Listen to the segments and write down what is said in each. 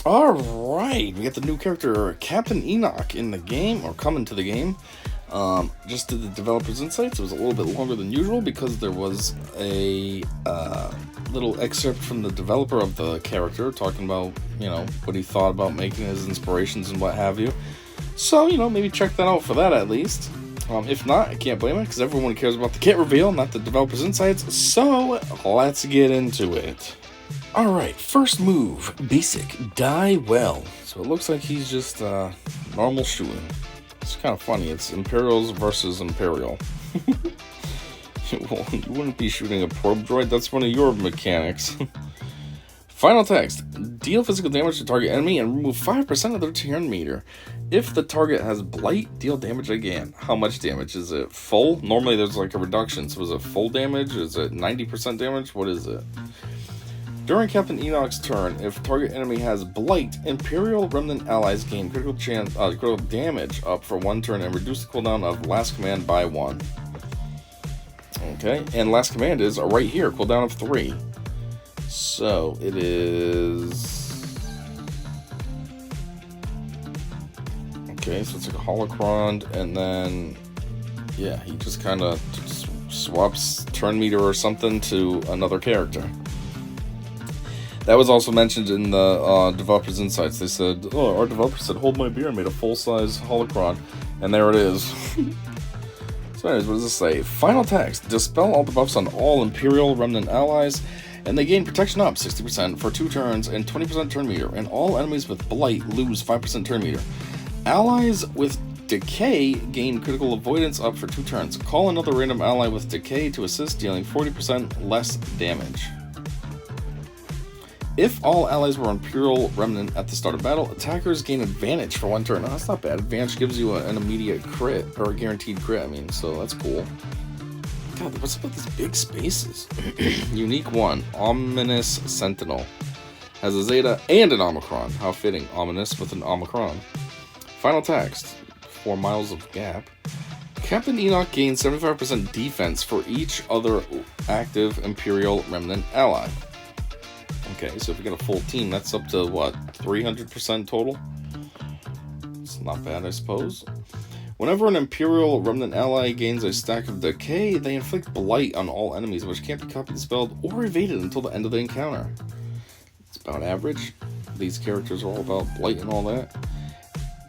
Alright, we got the new character Captain Enoch in the game, or coming to the game. Just did the developer's insights. It was a little bit longer than usual because there was a little excerpt from the developer of the character talking about, what he thought about making, his inspirations and what have you. So, maybe check that out for that at least. If not, I can't blame it because everyone cares about the kit reveal, not the developer's insights. So, let's get into it. Alright, first move, basic, die well. So it looks like he's just normal shooting. It's kind of funny, it's Imperials versus Imperial. You wouldn't be shooting a probe droid, that's one of your mechanics. Final text, deal physical damage to target enemy and remove 5% of their turn meter. If the target has blight, deal damage again. How much damage? Is it full? Normally there's like a reduction, so is it full damage? Is it 90% damage? What is it? During Captain Enoch's turn, if target enemy has Blight, Imperial Remnant allies gain critical damage up for 1 turn and reduce the cooldown of Last Command by 1. Okay, and Last Command is right here, cooldown of 3. So, it is... Okay, so it's like a holocron, and then... Yeah, he just kind of swaps turn meter or something to another character. That was also mentioned in the developer's insights. They said, our developer said, hold my beer, and made a full-size holocron. And there it is. So anyways, what does this say? Final text. Dispel all debuffs on all Imperial Remnant allies, and they gain protection up 60% for 2 turns and 20% turn meter. And all enemies with Blight lose 5% turn meter. Allies with Decay gain critical avoidance up for 2 turns. Call another random ally with Decay to assist, dealing 40% less damage. If all allies were Imperial Remnant at the start of battle, attackers gain advantage for 1 turn. Oh, that's not bad. Advantage gives you an immediate crit, or a guaranteed crit, so that's cool. God, what's up with these big spaces? Unique 1, Ominous Sentinel. Has a Zeta and an Omicron. How fitting, Ominous with an Omicron. Final text, 4 miles of gap. Captain Enoch gains 75% defense for each other active Imperial Remnant ally. Okay, so if you get a full team, that's up to, 300% total? It's not bad, I suppose. Whenever an Imperial Remnant ally gains a stack of Decay, they inflict Blight on all enemies, which can't be copied, dispelled, or evaded until the end of the encounter. It's about average. These characters are all about Blight and all that.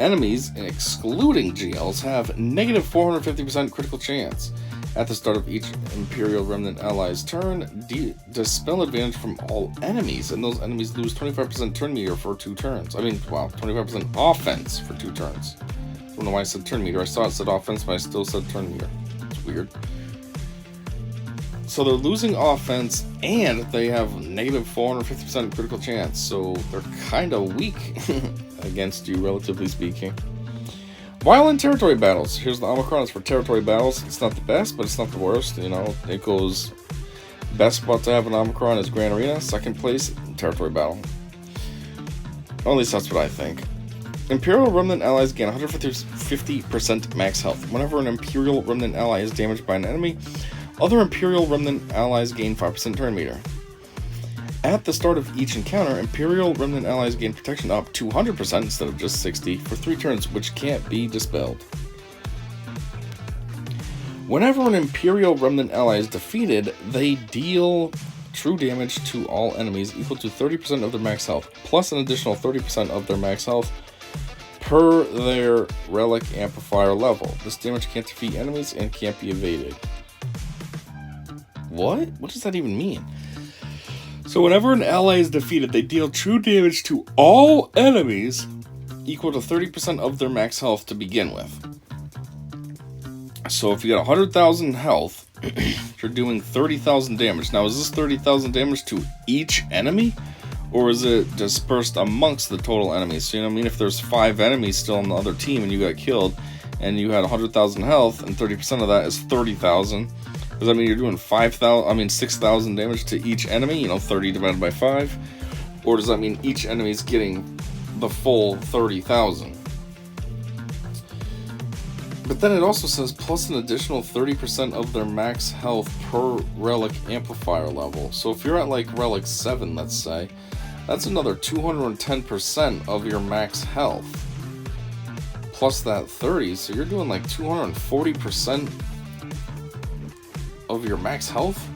Enemies, excluding GLs, have negative 450% critical chance. At the start of each Imperial Remnant ally's turn, dispel advantage from all enemies, and those enemies lose 25% turn meter for 2 turns. 25% offense for 2 turns. I don't know why I said turn meter. I saw it said offense, but I still said turn meter. It's weird. So they're losing offense, and they have negative 450% critical chance, so they're kind of weak against you, relatively speaking. While in territory battles, here's the Omicron. It's for territory battles. It's not the best, but it's not the worst. It goes best spot to have an Omicron is Grand Arena. Second place, territory battle. Or at least that's what I think. Imperial Remnant allies gain 150% max health. Whenever an Imperial Remnant ally is damaged by an enemy, other Imperial Remnant allies gain 5% turn meter. At the start of each encounter, Imperial Remnant allies gain protection up 200% instead of just 60 for 3 turns, which can't be dispelled. Whenever an Imperial Remnant ally is defeated, they deal true damage to all enemies equal to 30% of their max health, plus an additional 30% of their max health per their relic amplifier level. This damage can't defeat enemies and can't be evaded. What? What does that even mean? So whenever an ally is defeated, they deal true damage to all enemies equal to 30% of their max health to begin with. So if you got 100,000 health, you're doing 30,000 damage. Now, is this 30,000 damage to each enemy? Or is it dispersed amongst the total enemies? So, if there's 5 enemies still on the other team and you got killed, and you had 100,000 health, and 30% of that is 30,000, does that mean you're doing 6,000 damage to each enemy? 30 divided by 5? Or does that mean each enemy is getting the full 30,000? But then it also says plus an additional 30% of their max health per relic amplifier level. So if you're at like relic 7, let's say, That's another 210% of your max health. Plus that 30, so you're doing like 240% of your max health.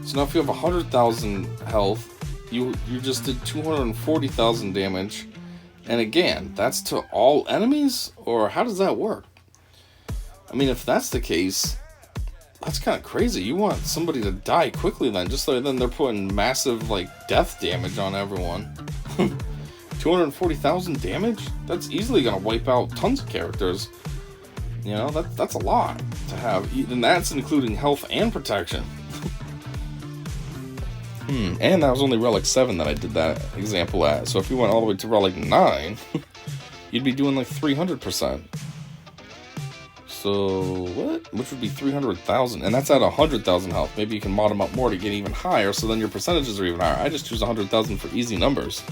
So now if you have 100,000 health, you just did 240,000 damage. And again, that's to all enemies? Or how does that work? I mean, if that's the case, that's kind of crazy. You want somebody to die quickly then, just so then they're putting massive, like, death damage on everyone. 240,000 damage? That's easily going to wipe out tons of characters. You know, that's a lot to have. And that's including health and protection. And that was only Relic 7 that I did that example at. So if you went all the way to Relic 9, you'd be doing like 300%. So, what? Which would be 300,000. And that's at 100,000 health. Maybe you can mod them up more to get even higher, so then your percentages are even higher. I just choose 100,000 for easy numbers.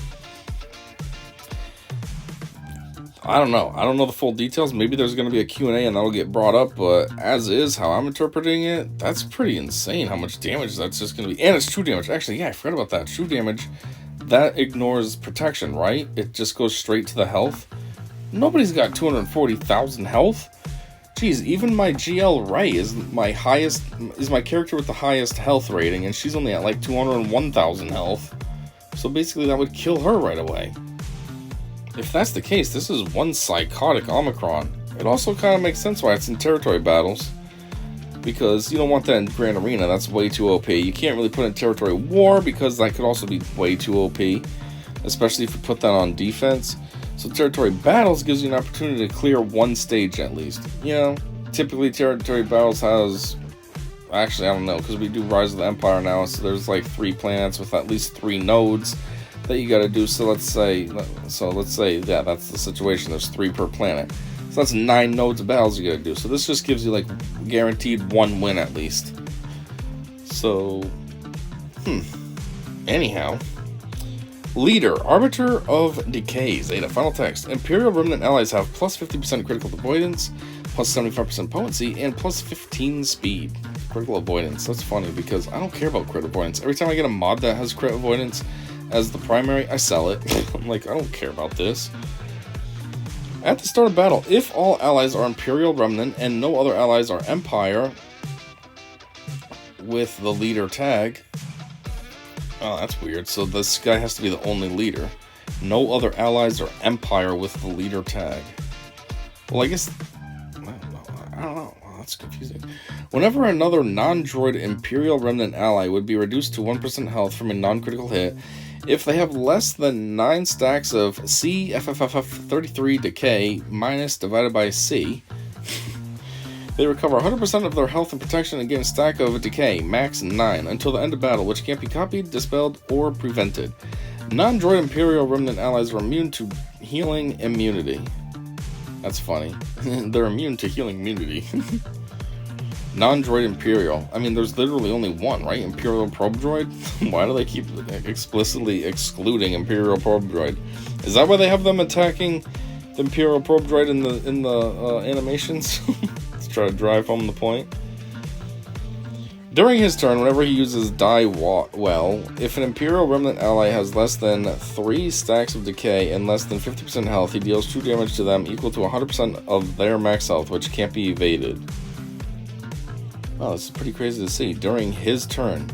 I don't know. I don't know the full details. Maybe there's going to be a Q&A and that'll get brought up, but as is, how I'm interpreting it, that's pretty insane how much damage that's just going to be. And it's true damage. Actually, yeah, I forgot about that. True damage, that ignores protection, right? It just goes straight to the health. Nobody's got 240,000 health. Jeez, even my GL Ray is my character with the highest health rating, and she's only at like 201,000 health. So basically that would kill her right away. If that's the case, this is one psychotic Omicron. It also kind of makes sense why it's in territory battles. Because you don't want that in Grand Arena, that's way too OP. You can't really put it in territory war because that could also be way too OP. Especially if you put that on defense. So territory battles gives you an opportunity to clear one stage at least. You know, typically territory battles has... Actually, I don't know, because we do Rise of the Empire now, so there's like 3 planets with at least 3 nodes that you gotta do. So let's say, yeah, that's the situation. There's 3 per planet. So that's 9 nodes of battles you gotta do. So this just gives you like guaranteed 1 win at least. So, anyhow. Leader, Arbiter of Decay, Zeta, final text. Imperial Remnant allies have plus 50% critical avoidance, plus 75% potency, and plus 15 speed. Critical avoidance, that's funny because I don't care about crit avoidance. Every time I get a mod that has crit avoidance as the primary, I sell it. I'm like, I don't care about this. At the start of battle, if all allies are Imperial Remnant and no other allies are Empire with the leader tag... Oh, that's weird. So this guy has to be the only leader. No other allies or Empire with the leader tag. Well, I guess... I don't know. Well, that's confusing. Whenever another non-droid Imperial Remnant ally would be reduced to 1% health from a non-critical hit, if they have less than 9 stacks of CFFF33 decay minus divided by C... They recover 100% of their health and protection and gain a stack of decay, max 9, until the end of battle, which can't be copied, dispelled, or prevented. Non-droid Imperial Remnant allies are immune to healing immunity. That's funny. They're immune to healing immunity. Non-droid Imperial. I mean, there's literally only one, right? Imperial Probe Droid? Why do they keep explicitly excluding Imperial Probe Droid? Is that why they have them attacking the Imperial Probe Droid in the animations? Try to drive home the point. During his turn, whenever he uses Die Well, if an Imperial Remnant ally has less than 3 stacks of decay and less than 50% health, he deals true damage to them equal to 100% of their max health, which can't be evaded. Oh, this is pretty crazy to see. During his turn,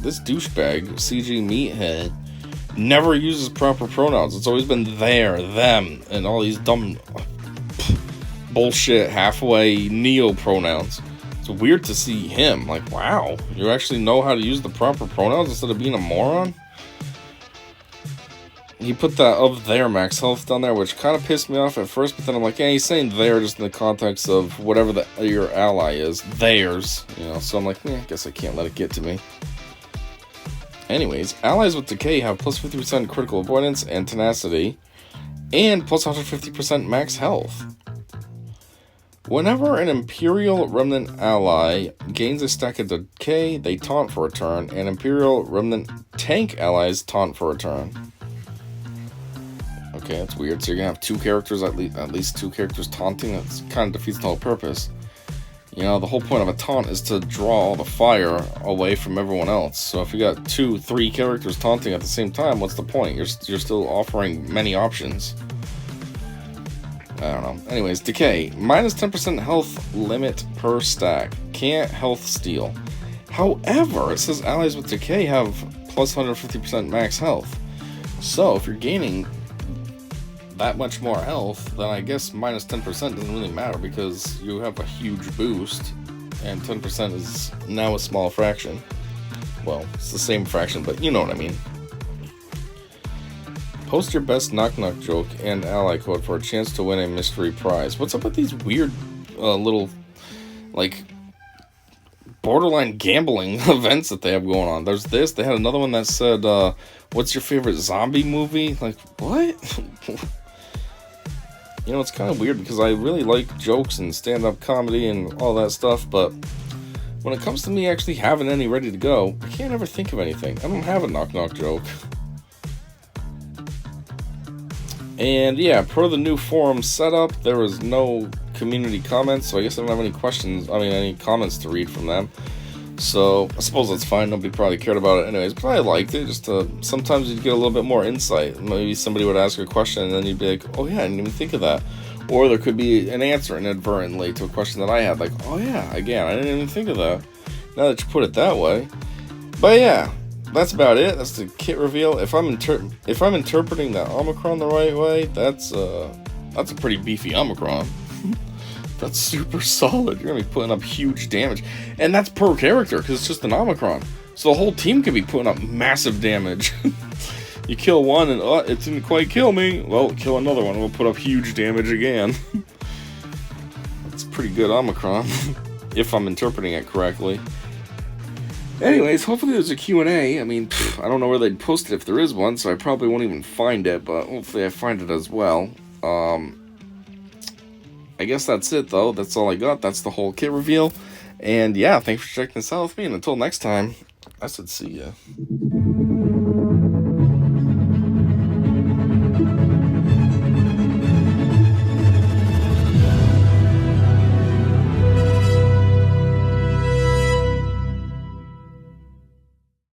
this douchebag, CG Meathead, never uses proper pronouns. It's always been there, them, and all these dumb... bullshit halfway neo pronouns. It's weird to see him. Like, wow, you actually know how to use the proper pronouns instead of being a moron? He put that of their max health down there, which kind of pissed me off at first, but then I'm like, yeah, he's saying there just in the context of whatever your ally is. Theirs. You know, so I'm like, I guess I can't let it get to me. Anyways, allies with decay have plus 50% critical avoidance and tenacity, and plus 150% max health. Whenever an Imperial Remnant ally gains a stack of decay, they taunt for a turn, and Imperial Remnant tank allies taunt for a turn. Okay, that's weird. So you're gonna have 2 characters, at least 2 characters taunting? That kind of defeats the whole purpose. You know, the whole point of a taunt is to draw all the fire away from everyone else. So if you got 2, 3 characters taunting at the same time, what's the point? You're still offering many options. I don't know. Anyways, Decay. Minus 10% health limit per stack. Can't health steal. However, it says allies with Decay have plus 150% max health. So if you're gaining that much more health, then I guess minus 10% doesn't really matter because you have a huge boost, and 10% is now a small fraction. Well, it's the same fraction, but you know what I mean. Post your best knock-knock joke and ally code for a chance to win a mystery prize. What's up with these weird little, like, borderline gambling events that they have going on? There's this. They had another one that said, what's your favorite zombie movie? Like, what? You know, it's kind of weird because I really like jokes and stand-up comedy and all that stuff, but when it comes to me actually having any ready to go, I can't ever think of anything. I don't have a knock-knock joke. And yeah, per the new forum setup, there was no community comments, so I guess I don't have any comments to read from them. So I suppose that's fine. Nobody probably cared about it anyways, but I liked it. Just sometimes you'd get a little bit more insight. Maybe somebody would ask a question and then you'd be like, oh yeah, I didn't even think of that. Or there could be an answer inadvertently to a question that I had, like, oh yeah, again, I didn't even think of that. Now that you put it that way. But yeah, that's about it. That's the kit reveal. If I'm interpreting that Omicron the right way, that's a pretty beefy Omicron. That's super solid. You're going to be putting up huge damage. And that's per character, because it's just an Omicron. So the whole team could be putting up massive damage. You kill one and, it didn't quite kill me. Well, kill another one. We'll put up huge damage again. That's pretty good Omicron. If I'm interpreting it correctly. Anyways, hopefully there's a Q&A. I mean, I don't know where they'd post it if there is one, so I probably won't even find it. But hopefully I find it as well. I guess that's it, though. That's all I got. That's the whole kit reveal. And yeah, thanks for checking this out with me. And until next time, I said see ya.